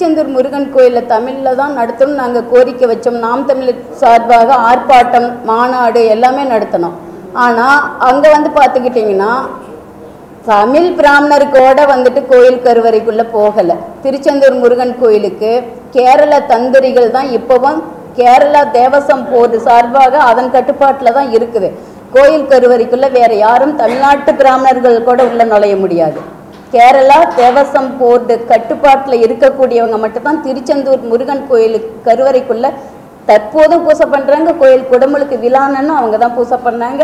திருச்செந்தூர் முருகன் கோயிலில் தமிழில் தான் நடத்தணும் நாங்கள் கோரிக்கை வச்சோம். நாம் தமிழர் சார்பாக ஆர்ப்பாட்டம் மாநாடு எல்லாமே நடத்தினோம். ஆனால் அங்கே வந்து பார்த்துக்கிட்டிங்கன்னா தமிழ் பிராமணருக்கோட வந்துட்டு கோயில் கருவறைக்குள்ளே போகலை. திருச்செந்தூர் முருகன் கோயிலுக்கு கேரள தந்திரிகள் தான் இப்போவும் கேரளா தேவசம் போர்டு சார்பாக அதன் கட்டுப்பாட்டில் தான் இருக்குது. கோயில் கருவறைக்குள்ளே வேறு யாரும் தமிழ்நாட்டு பிராமணர்கள் கூட உள்ள நுழைய முடியாது. கேரளா தேவசம் போர்டு கட்டுப்பாட்டில் இருக்கக்கூடியவங்க மட்டும்தான் திருச்செந்தூர் முருகன் கோயிலுக்கு கருவறைக்குள்ளே தற்போதும் பூசை பண்ணுறாங்க. கோயில் குடமுழுக்கு விழான்னு அவங்க தான் பூசை பண்ணாங்க.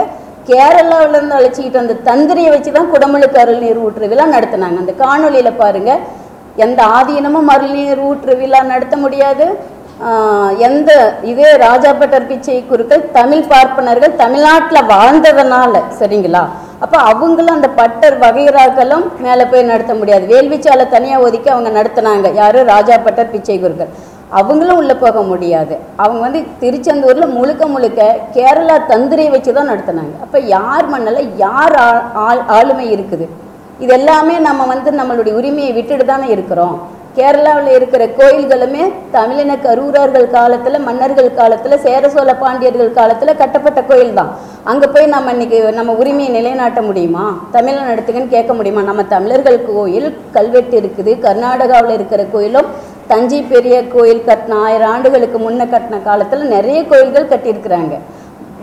கேரளாவிலேருந்து அழைச்சிக்கிட்டு அந்த தந்திரியை வச்சு தான் குடமுழுக்கு அருள் நீர் ஊற்று விழா நடத்தினாங்க. அந்த காணொலியில் பாருங்கள், எந்த ஆதீனமும் அருள் நீர் ஊற்று விழா நடத்த முடியாது. எந்த இதே ராஜாப்பட்டர் பிச்சை குருக்கள் தமிழ் பார்ப்பனர்கள் தமிழ்நாட்டில் வாழ்ந்ததுனால சரிங்களா, அப்போ அவங்களும் அந்த பட்டர் வகைராக்களும் மேலே போய் நடத்த முடியாது. வேள்விச்சாலை தனியாக ஒதுக்கி அவங்க நடத்தினாங்க. யார்? ராஜாப்பட்டர் பிச்சை குருக்கள். அவங்களும் உள்ளே போக முடியாது. அவங்க வந்து திருச்செந்தூரில் முழுக்க கேரளா தந்திரியை வச்சு தான் நடத்தினாங்க. அப்போ யார் மண்ணில் யார் ஆளுமை இருக்குது? இது எல்லாமே நம்ம வந்து நம்மளுடைய உரிமையை விட்டுட்டு தானே இருக்கிறோம். கேரளாவில் இருக்கிற கோயில்களுமே தமிழின கரூரர்கள் காலத்தில், மன்னர்கள் காலத்தில், சேர சோழ பாண்டியர்கள் காலத்தில் கட்டப்பட்ட கோயில் தான். அங்கே போய் நம்ம இன்னைக்கு நம்ம உரிமையை நிலைநாட்ட முடியுமா? தமிழை நடத்துங்கன்னு கேட்க முடியுமா? நம்ம தமிழர்கள் கோயில் கல்வெட்டு இருக்குது. கர்நாடகாவில் இருக்கிற கோயிலும் தஞ்சை பெரிய கோயில் கட்டின 1000 ஆண்டுகளுக்கு முன்ன கட்டின காலத்தில் நிறைய கோயில்கள் கட்டியிருக்கிறாங்க.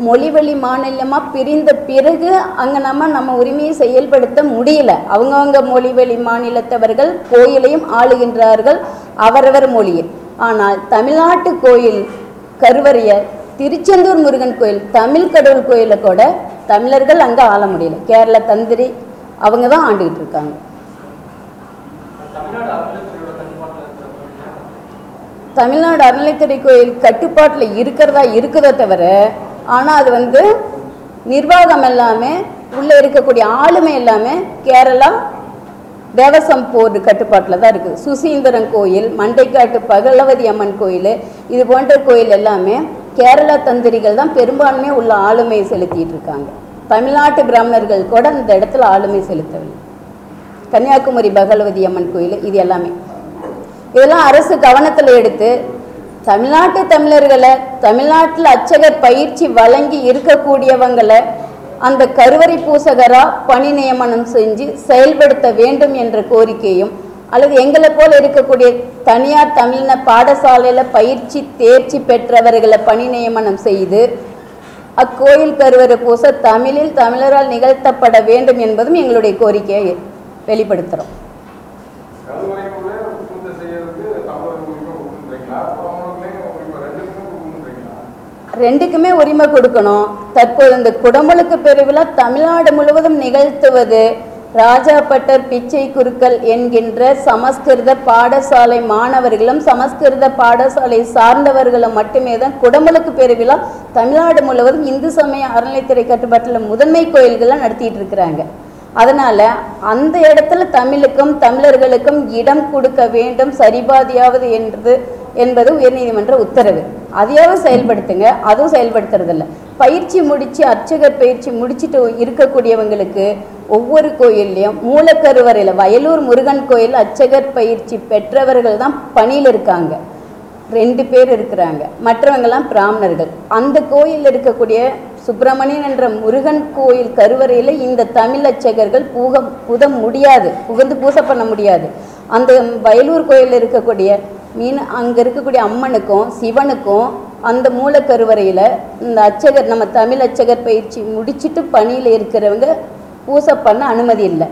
மொழிவழி மாநிலமாக பிரிந்த பிறகு அங்கே நம்ம உரிமையை செயல்படுத்த முடியல. அவங்கவுங்க மொழிவழி மாநிலத்தவர்கள் கோயிலையும் ஆளுகின்றார்கள் அவரவர் மொழியில். ஆனால் தமிழ்நாட்டு கோயில் கருவறைய திருச்செந்தூர் முருகன் கோயில் தமிழ் கடவுள் கோயிலை கூட தமிழர்கள் அங்கே ஆள முடியல. கேரள தந்திரி அவங்க தான் ஆண்டுகிட்டு இருக்காங்க. தமிழ்நாடு அறநிலைத்துறை கோயில் கட்டுப்பாட்டில் இருக்கிறதோ தவிர, ஆனால் அது வந்து நிர்வாகம் எல்லாமே உள்ளே இருக்கக்கூடிய ஆளுமை எல்லாமே கேரளா தேவசம் போர்டு கட்டுப்பாட்டில் தான் இருக்குது. சுசீந்திரன் கோயில், மண்டைக்காட்டு பகலவதி அம்மன் கோயில், இது போன்ற கோயில் எல்லாமே கேரளா தந்திரிகள் தான் பெரும்பான்மை உள்ள ஆளுமையை செலுத்திட்டு இருக்காங்க. தமிழ்நாட்டு பிராமணர்கள் கூட இந்த இடத்துல ஆளுமை செலுத்தவில்லை. கன்னியாகுமரி பகலவதி அம்மன் கோயில் இது எல்லாமே இதெல்லாம் அரசு கவனத்தில் எடுத்து தமிழ்நாட்டு தமிழர்களை, தமிழ்நாட்டில் அர்ச்சகர் பயிற்சி வழங்கி இருக்கக்கூடியவங்களை அந்த கருவறை பூசகராக பணி நியமனம் செஞ்சு செயல்படுத்த வேண்டும் என்ற கோரிக்கையும், அல்லது எங்களை போல் இருக்கக்கூடிய தனியார் தமிழின பாடசாலையில் பயிற்சி தேர்ச்சி பெற்றவர்களை பணி நியமனம் செய்து அக்கோயில் கருவறை பூச தமிழில் தமிழரால் நிகழ்த்தப்பட வேண்டும் என்பதும் எங்களுடைய கோரிக்கையை வெளிப்படுத்துகிறோம். ரெண்டுக்குமே உரிமை கொடுக்கணும். தற்போது இந்த குடமுழுக்கு பெருவிழா தமிழ்நாடு முழுவதும் நிகழ்த்துவது ராஜாப்பட்டர் பிச்சை குருக்கள் என்கின்ற சமஸ்கிருத பாடசாலை மாணவர்களும் சமஸ்கிருத பாடசாலை சார்ந்தவர்களும் மட்டுமே தான் குடமுழுக்கு பெருவிழா தமிழ்நாடு முழுவதும் இந்து சமய அறநிலைத்துறை கட்டுப்பாட்டில் முதன்மை கோயில்களை நடத்திட்டு இருக்கிறாங்க. அதனால் அந்த இடத்துல தமிழுக்கும் தமிழர்களுக்கும் இடம் கொடுக்க வேண்டும், சரிபாதியாவது என்பது உயர்நீதிமன்ற உத்தரவு. அதையாவது செயல்படுத்துங்க. அதுவும் செயல்படுத்துறதில்ல. பயிற்சி முடித்து அர்ச்சகர் பயிற்சி முடிச்சுட்டு இருக்கக்கூடியவங்களுக்கு ஒவ்வொரு கோயில்லையும் மூலக்கருவறையில் வயலூர் முருகன் கோயில் அர்ச்சகர் பயிற்சி பெற்றவர்கள் தான் பணியில் இருக்காங்க. 2 பேர் இருக்கிறாங்க. மற்றவங்கெல்லாம் பிராமணர்கள். அந்த கோயிலில் இருக்கக்கூடிய சுப்பிரமணியன் என்ற முருகன் கோயில் கருவறையில் இந்த தமிழ் அர்ச்சகர்கள் புகுந்து பூசை பண்ண முடியாது. அந்த வயலூர் கோயிலில் இருக்கக்கூடிய அங்கே இருக்கக்கூடிய அம்மனுக்கும் சிவனுக்கும் அந்த மூலக்கருவறையில் இந்த அர்ச்சகர் நம்ம தமிழ் அர்ச்சகர் பயிற்சி முடிச்சுட்டு பணியில் இருக்கிறவங்க பூசை பண்ண அனுமதி இல்லை.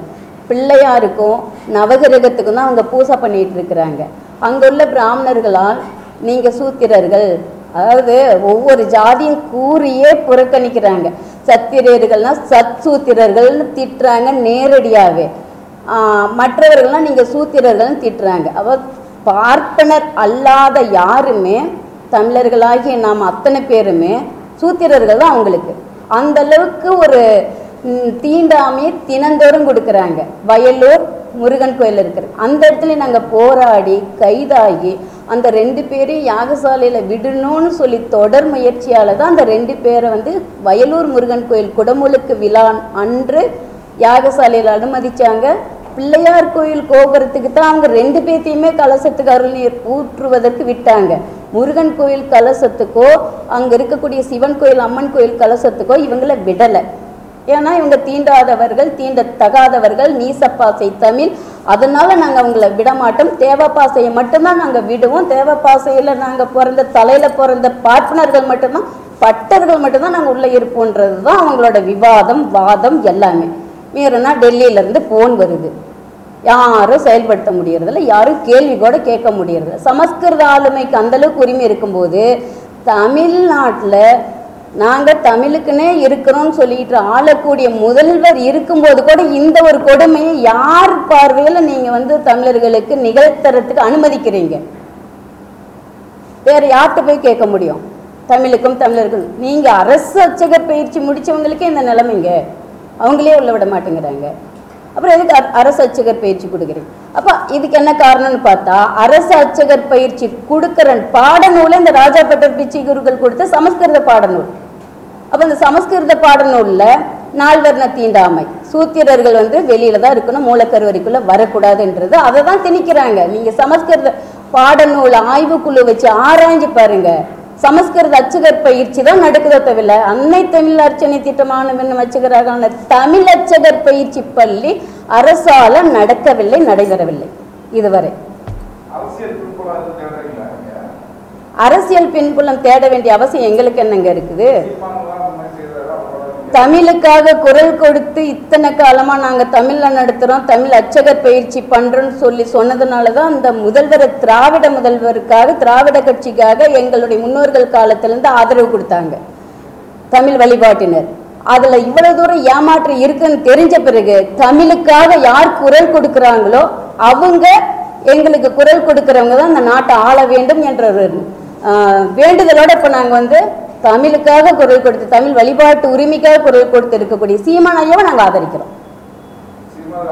பிள்ளையாருக்கும் நவகிரகத்துக்கும் தான் அவங்க பூசை பண்ணிகிட்டு இருக்கிறாங்க. அங்குள்ள பிராமணர்களால் நீங்கள் சூத்திரர்கள், அதாவது ஒவ்வொரு ஜாதியும் கூறியே புறக்கணிக்கிறாங்க. சத்திரியர்கள்னால் சூத்திரர்கள்னு திட்டுறாங்க நேரடியாகவே. மற்றவர்கள்லாம் நீங்கள் சூத்திரர்கள்னு திட்டுறாங்க. பார்ப்பனர் அல்லாத யாருமே தமிழர்களாகிய நாம் அத்தனை பேருமே சூத்திரர்கள் தான் அவங்களுக்கு. அந்த அளவுக்கு ஒரு தீண்டாமையை தினந்தோறும் கொடுக்குறாங்க. வயலூர் முருகன் கோயில் இருக்கிற அந்த இடத்துல நாங்கள் போராடி கைதாகி அந்த 2 பேரையும் யாகசாலையில் விடணும்னு சொல்லி தொடர் முயற்சியால் தான் அந்த 2 பேரை வந்து வயலூர் முருகன் கோயில் குடமுழுக்கு விழா அன்று யாகசாலையில் அனுமதித்தாங்க. பிள்ளையார் கோயில் கோபுரத்துக்கு தான் அவங்க 2 பேத்தையுமே கலசத்துக்கு அருள் நீர் ஊற்றுவதற்கு விட்டாங்க. முருகன் கோயில் கலசத்துக்கோ அங்கே இருக்கக்கூடிய சிவன் கோயில் அம்மன் கோயில் கலசத்துக்கோ இவங்களை விடலை. ஏன்னா இவங்க தீண்டாதவர்கள், தீண்டத்தகாதவர்கள், நீசப்பாசை தமிழ். அதனால நாங்கள் அவங்கள விடமாட்டோம். தேவப்பாசையை மட்டும்தான் நாங்கள் விடுவோம். தேவப்பாசையில் நாங்கள் பிறந்த தலையில் பிறந்த பார்ப்பனர்கள் மட்டும்தான், பட்டர்கள் மட்டும்தான் நாங்கள் உள்ளே இருப்போன்றது தான் அவங்களோட விவாதம், வாதம் எல்லாமே. மீறினா டெல்லியிலேருந்து ஃபோன் வருது, யாரும் செயல்படுத்த முடியறதில்ல, யாரும் கேள்வி கூட கேட்க முடியறதில்ல. சமஸ்கிருத ஆளுமைக்கு அந்தளவுக்கு உரிமை இருக்கும்போது தமிழ்நாட்டில் நாங்கள் தமிழுக்குன்னே இருக்கிறோம்னு சொல்லிட்டு ஆளக்கூடிய முதல்வர் இருக்கும்போது கூட இந்த ஒரு கொடுமையை யார் பார்வையில் நீங்கள் தமிழர்களுக்கு நிகழ்த்தறதுக்கு அனுமதிக்கிறீங்க? வேறு யார்கிட்ட போய் கேட்க முடியும்? தமிழுக்கும் தமிழர்கள் நீங்கள் அரசு அர்ச்சகர் பயிற்சி முடித்தவங்களுக்கே இந்த நிலைமைங்க, அவங்களே உள்ள விட மாட்டேங்கிறாங்க. அப்புறம் எதுக்கு அரசு அர்ச்சகர் பயிற்சி கொடுக்குறீங்க? அப்போ இதுக்கு என்ன காரணம்னு பார்த்தா, அரசு அர்ச்சகர் பயிற்சி கொடுக்குற பாடநூலை இந்த ராஜாப்பட்டர் பிச்சை குருக்கள் கொடுத்த சமஸ்கிருத பாடநூல். அப்போ இந்த சமஸ்கிருத பாடநூலில் நால்வர்ண தீண்டாமை, சூத்திரர்கள் வெளியில தான் இருக்கணும், மூலக்கருவறைக்குள்ளே வரக்கூடாதுன்றது அதை தான் திணிக்கிறாங்க. நீங்கள் சமஸ்கிருத பாடநூல் ஆய்வுக்குழு வச்சு ஆராய்ஞ்சு பாருங்க, சமஸ்கிருத அர்ச்சகர் பயிற்சி தான் நடக்குதோ தவிர அன்னை தமிழ் அர்ச்சனை திட்டமான அர்ச்சகராக தமிழ் அர்ச்சகர் பயிற்சி பள்ளி அரசால நடக்கவில்லை, நடைபெறவில்லை இதுவரை. அரசியல் பின்புலம் தேட வேண்டிய அவசியம் எங்களுக்கு என்னங்க இருக்குது? தமிழுக்காக குரல் கொடுத்து இத்தனை காலமா நாங்க தமிழ்ல நடத்துறோம், தமிழ் அர்ச்சகர் பயிற்சி பண்றோம்னு சொல்லி சொன்னதுனாலதான் அந்த முதல்வர் திராவிட முதல்வருக்காக, திராவிட கட்சிக்காக எங்களுடைய முன்னோர்கள் காலத்திலிருந்து ஆதரவு கொடுத்தாங்க தமிழ் வழிபாட்டினர். அதுல இவ்வளவு தூரம் ஏமாற்று இருக்குன்னு தெரிஞ்ச பிறகு தமிழுக்காக யார் குரல் கொடுக்குறாங்களோ அவங்க, எங்களுக்கு குரல் கொடுக்கிறவங்க தான் இந்த நாட்டை ஆள வேண்டும் என்ற ஒரு வேண்டுதலோட இப்ப நாங்க தமிழுக்காக குரல் கொடுத்து, தமிழ் வழிபாட்டு உரிமைக்காக குரல் கொடுத்து இருக்கக்கூடிய சீமான் ஐயாவை நாங்கள் ஆதரிக்கிறோம்.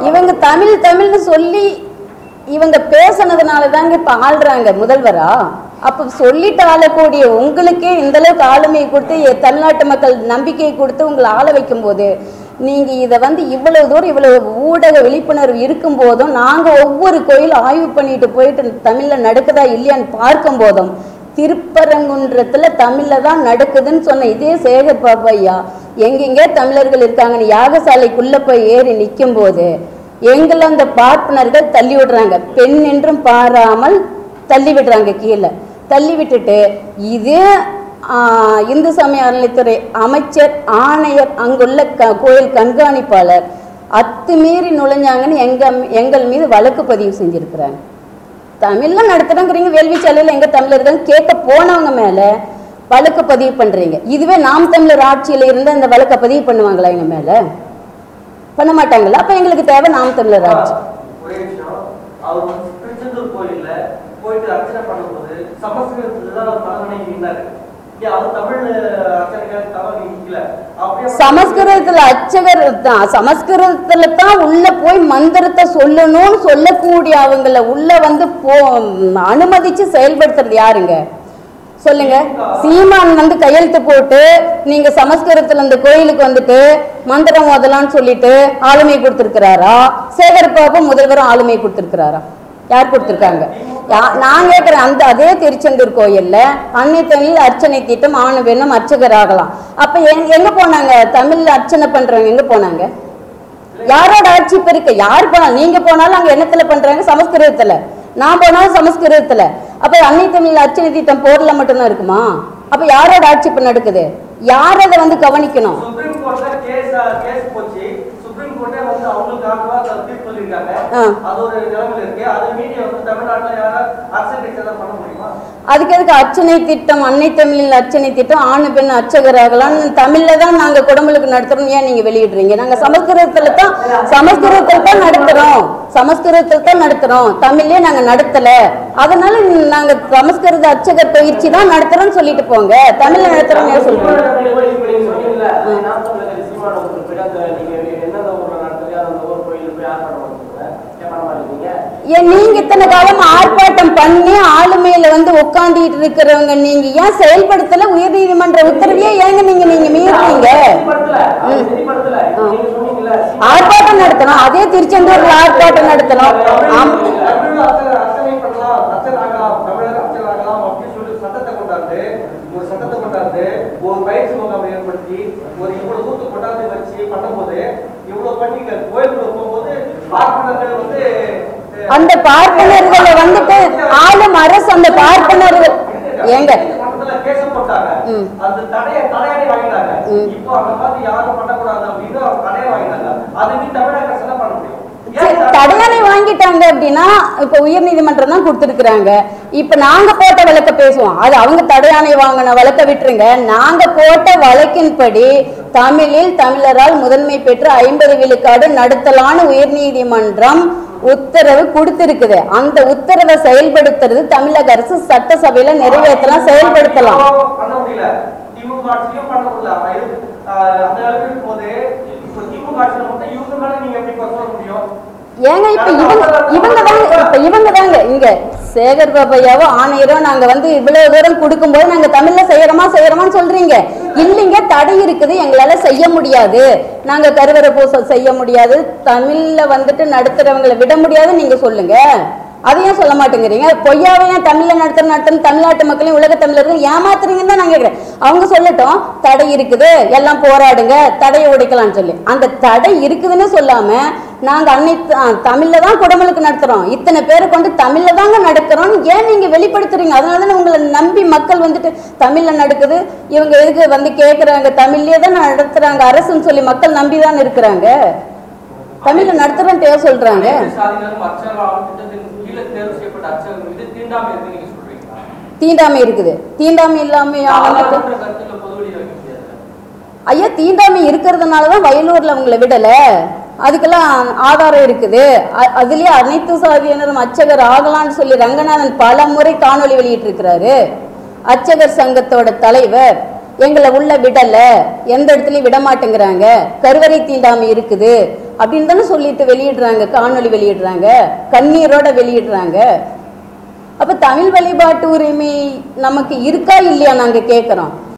இவங்க தமிழ் தமிழ்னு சொல்லி இவங்க பேசினதுனால தாங்க இப்போ ஆள்றாங்க முதல்வரா. அப்போ சொல்லிட்டு ஆளக்கூடிய உங்களுக்கே இந்த அளவுக்கு ஆளுமையை கொடுத்து தமிழ்நாட்டு மக்கள் நம்பிக்கையை கொடுத்து உங்களை ஆள வைக்கும் போது, நீங்கள் இதை இவ்வளவு தூரம் இவ்வளவு ஊடக விழிப்புணர்வு இருக்கும் போதும், நாங்கள் ஒவ்வொரு கோயில் ஆய்வு பண்ணிட்டு போயிட்டு தமிழில் நடக்குதா இல்லையான்னு பார்க்கும் போதும், திருப்பரங்குன்றத்தில் தமிழில் தான் நடக்குதுன்னு சொன்ன இதே சேகர் பாபு ஐயா எங்கெங்கே தமிழர்கள் இருக்காங்கன்னு யாகசாலைக்குள்ளே போய் ஏறி நிற்கும் போது எங்களை அந்த பார்ப்பனர்கள் தள்ளி விடுறாங்க. பெண் என்றும் பாராமல் தள்ளி விடுறாங்க, கீழே தள்ளி விட்டுட்டு இதே இந்து சமய அறநிலைத்துறை அமைச்சர், ஆணையர், அங்குள்ள கோயில் கண்காணிப்பாளர் அத்துமீறி நுழைஞ்சாங்கன்னு எங்கள் மீது வழக்கு பதிவு செஞ்சுருக்கிறாங்க. தமிழ்ல நடத்துறோங்கிறீங்க, வேள்வி சாலையில் எங்க தமிழர்கள் கேட்க போனவங்க மேல வழக்கு பதிவு பண்றீங்க. இதுவே நாம் தமிழர் ஆட்சியில இருந்து அந்த வழக்கை பதிவு பண்ணுவாங்களா? எங்க மேல பண்ண மாட்டாங்களா? அப்ப எங்களுக்கு தேவை நாம் தமிழர் ஆட்சி. சமஸ்கிருதத்துல அர்ச்சகர் தான், சமஸ்கிருதத்துல தான் உள்ள போய் மந்திரத்தை சொல்லணும்னு சொல்லக்கூடிய அவங்கள உள்ள அனுமதிச்சு செயல்படுத்துறது யாருங்க சொல்லுங்க? சீமான் கையெழுத்து போட்டு நீங்க சமஸ்கிருதத்துல இந்த கோயிலுக்கு மந்திரம் ஓதலான்னு சொல்லிட்டு ஆளுமை கொடுத்திருக்கிறாரா? சேகர் பாபு முதல்வரும் ஆளுமை கொடுத்திருக்கிறாரா? யார் கொடுத்திருக்காங்க? நான் கேட்கிறேன். அதே திருச்செந்தூர் கோயில்ல அன்னை தமிழ் அர்ச்சனை திட்டம் ஆணு பெண்ணும் அர்ச்சகர் ஆகலாம். அப்ப எங்க போனாங்க? தமிழ்ல அர்ச்சனை பண்றவங்க எங்க போனாங்க? யாரோட ஆட்சி இப்ப இருக்கு? யார் போனாலும், நீங்க போனாலும் அங்க என்னத்துல பண்றாங்க? சமஸ்கிருதத்துல. நான் போனாலும் சமஸ்கிருதத்துல. அப்ப அன்னை தமிழ் அர்ச்சனை திட்டம் போர்ல மட்டும்தான் இருக்குமா? அப்ப யாரோட ஆட்சி இப்ப நடக்குது? யார் அதை கவனிக்கணும்? அதுக்கு எதுக்கு அர்ச்சனை திட்டம், அன்னை தமிழில் அர்ச்சனை திட்டம், ஆணு பெண் அர்ச்சகராகலாம் தமிழ்ல தான் நாங்க குடமுழுக்கு நடத்துறோம், ஏன் நீங்க வெளியிடுறீங்க? நாங்க சமஸ்கிருதத்துல தான் நடத்துறோம், சமஸ்கிருதத்துல தான் நடத்துறோம், தமிழ்லயே நாங்க நடத்தல. அதனால நாங்க சமஸ்கிருத அர்ச்சகர் பயிற்சி தான் நடத்துறோம்னு சொல்லிட்டு போங்க. தமிழ்ல நடத்துறோம் ஏன் சொல்றீங்க? நீங்க இத்தனை காலம் ஆர்ப்பாட்டம் பண்ணி ஆளுமையில உட்காந்துட்டு இருக்கிறவங்க நீங்க ஏன் செயல்படுத்தல? உயர் நீதிமன்ற உத்தரவையே ஏங்க நீங்க மீறீங்க? ஆர்ப்பாட்டம் நடத்தணும். அதே திருச்செந்தூர்ல ஆர்ப்பாட்டம் நடத்தணும். ஒரு பயிற்சி முகாம் ஏற்படுத்தி ஒரு இவ்வளவு கூட்டு கொண்டாந்து வச்சு பண்ணும்போது இவ்வளவு பண்ணி கோயிலுக்குள்ள போகும்போது பார்ப்பனர்கள் வந்து அந்த பார்ப்பனர்களை வந்துட்டு ஆளும் அரசு அந்த பார்ப்பனர்கள் ஏங்க கேச போட்டாங்க. அந்த தடையாடி வாங்கினாங்க. இப்போ அந்த மாதிரி யாரும் பண்ணக்கூடாது அப்படின்னு தடையை வாங்கினாங்க. அதுக்கு தமிழக அரசு என்ன பண்ண முடியும்? தடையானை வாங்கிட்டாங்க அப்படின்னா இப்ப உயர் நீதிமன்றம் தான் கொடுத்திருக்கிறாங்க. இப்ப நாங்க போட்ட வழக்க பேசுவோம். அது அவங்க தடையானை வாங்கின வழக்க விட்டுருங்க. நாங்க போட்ட வழக்கின்படி தமிழில் தமிழரால் முதன்மை பெற்று 50 விழுக்காடு நடத்தலான்னு உயர் நீதிமன்றம் உத்தரவு கொடுத்திருக்குது. அந்த உத்தரவை செயல்படுத்துறது தமிழக அரசு சட்டசபையில நிறைவேற்றலாம், செயல்படுத்தலாம். பண்ண முடியல. திமுக ஆட்சியும் பண்ண முடியல. அந்த அளவுக்கு போது இப்போ திமுக ஆட்சியில மட்டும் இவங்க மேல நீங்க எப்படி சொல்ல முடியும்? ஏங்க இப்ப இவங்க தாங்க இங்க சேகர் பாபையாவோ ஆணையரோ நாங்க வந்து இவ்வளவு தூரம் கொடுக்கும்போது நாங்க தமிழ்ல செய்யறோமான்னு சொல்றீங்க. இல்லைங்க, தடை இருக்குது, எங்களால செய்ய முடியாது, நாங்க கருவறை பூசல் செய்ய முடியாது, தமிழ்ல வந்துட்டு நடத்துறவங்களை விட முடியாது நீங்க சொல்லுங்க. அதையும் சொல்ல மாட்டேங்கிறீங்க. பொய்யாவையும் தமிழ்ல நடத்துறேன் தமிழ்நாட்டு மக்களையும் உலக தமிழர்கள் ஏமாத்துறீங்கன்னு தான் நான் கேட்கிறேன். அவங்க சொல்லட்டும் தடை இருக்குது, எல்லாம் போராடுங்க, தடையை உடைக்கலாம்னு சொல்லி. அந்த தடை இருக்குதுன்னு சொல்லாம நாங்க தமிழ்ல தான் குடமுழுக்கு நடத்துறோம், இத்தனை பேரை கொண்டு தமிழ்ல தாங்க நடக்கிறோம் ஏன் நீங்க வெளிப்படுத்துறீங்க? அதனாலதானே உங்களை நம்பி மக்கள் வந்துட்டு தமிழ்ல நடக்குது, இவங்க எதுக்கு வந்து கேட்கறாங்க, தமிழ்லயே தான் நடத்துறாங்க அரசுன்னு சொல்லி மக்கள் நம்பிதான் இருக்கிறாங்க. தமிழ்ல நடத்துறேன் சொல்றாங்க. தீண்டாமை இருக்குது. தீண்டாமை இல்லாம ஐயா, தீண்டாமை இருக்கிறதுனாலதான் வயலூர்ல அவங்களை விடல. அதுக்கெல்லாம் ஆதாரம் இருக்குது. அதுலயே அனைத்து சாதியினரும் அர்ச்சகர் ஆகலான்னு சொல்லி ரங்கநாதன் பல முறை காணொலி வெளியிட்டு இருக்கிறாரு. அர்ச்சகர் சங்கத்தோட தலைவர் எங்களை உள்ள விடல, எந்த இடத்துலயும் விட மாட்டேங்கிறாங்க, கருவறை தீண்டாமை இருக்குது அப்படின்னு தானே சொல்லிட்டு வெளியிடுறாங்க, காணொலி வெளியிடுறாங்க, கண்ணீரோட வெளியிடுறாங்க. அப்ப தமிழ் வழிபாட்டு உரிமை நமக்கு இருக்கா இல்லையா நாங்க கேட்கிறோம்.